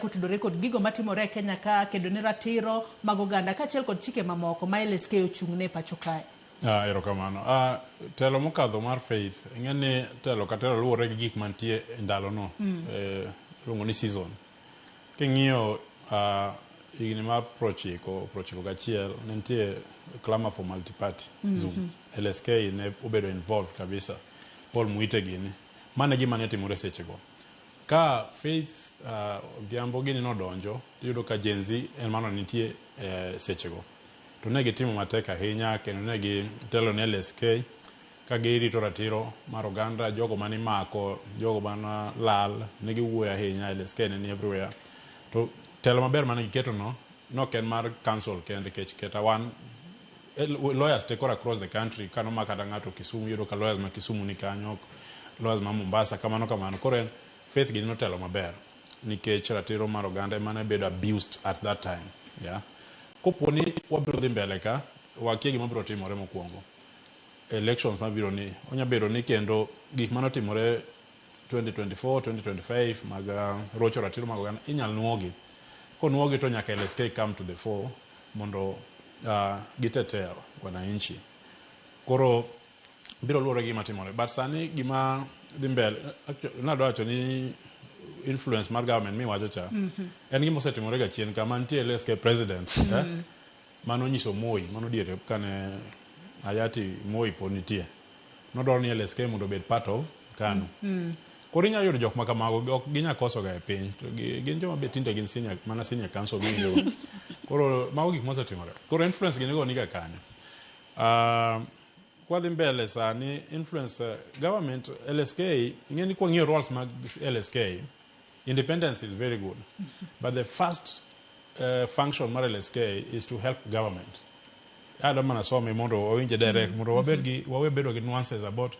kotudore kod gigo matimore e Kenya ka kendo ne ratiro mag oganda kaachiel kod chike mamoko ma LSK ochung'ne pacho kae. Erokamano. Telo mokadho mar Faith, ing'eni telo ka telo luwore gi gik mantie e ndalono, luongo ni season. King'iyo higni mar prochiko gachiel, ne nitie clamor for multi-party Zoom. LSK ne obedo involved kabisa. Paul Muite gini. Mane gima ne timore sechego. Ka Faith Odhiambo gini nodonjo, tiyudo ka Gen Z en mano nitie sechego. To ne gitimo matek ahinya, kendo ne gitelo ne LSK ka girito ratiro mar oganda, jogo mani mako, jogo mana lal, ne giwuoyo ahinya, LSK ne ni everywhere. To telo maber mane giketo no ken mar council kende keta wan lawyers take across the country, kano makata ng'ato Kisumu, yudo ka lawyers ma Kisumu ni kanyo, lawyers ma Mombasa, kamano. Koro en Faith gini notelo maber, nikech ratiro mar oganda mane bedo abused at that time. Yeah. Koponi wabiro dhi mbele ka, wakia gima biro timore mokwongo. Elections mabiro ni, onyabedo ni kendo gik manotimore 2024, 2025 mag rocho ratiro mag oganda, inyal nuogi. Konuogi to nyaka LSK come to the fore mondo gitete wananchi. Koro biro luwore gima timore. But sani gima dhi mbele, nadwa wacho ni influence mar government miwacho cha, en gima osetimore ga chien kama nitie LSK president, mano nyiso Moi, mano diere kane hayati Moi pod nitie. Nodwaro ni LSK mondo bed part of KANU. Koro inyalo yudo jok makamago, ok ginya koso ga e piny. To gin joma bet tinde gin senior council winjo. Koro mago gik mosetimore. Koro influence gini go niga kanyo. Kwa dhi mbele sani influence government LSK, ingeni kwa ng'iyo roles mag LSK, independence is very good. But the first function mar LSK is to help government. Adama na some mondo owinje direct mondo wabedo gi nuances about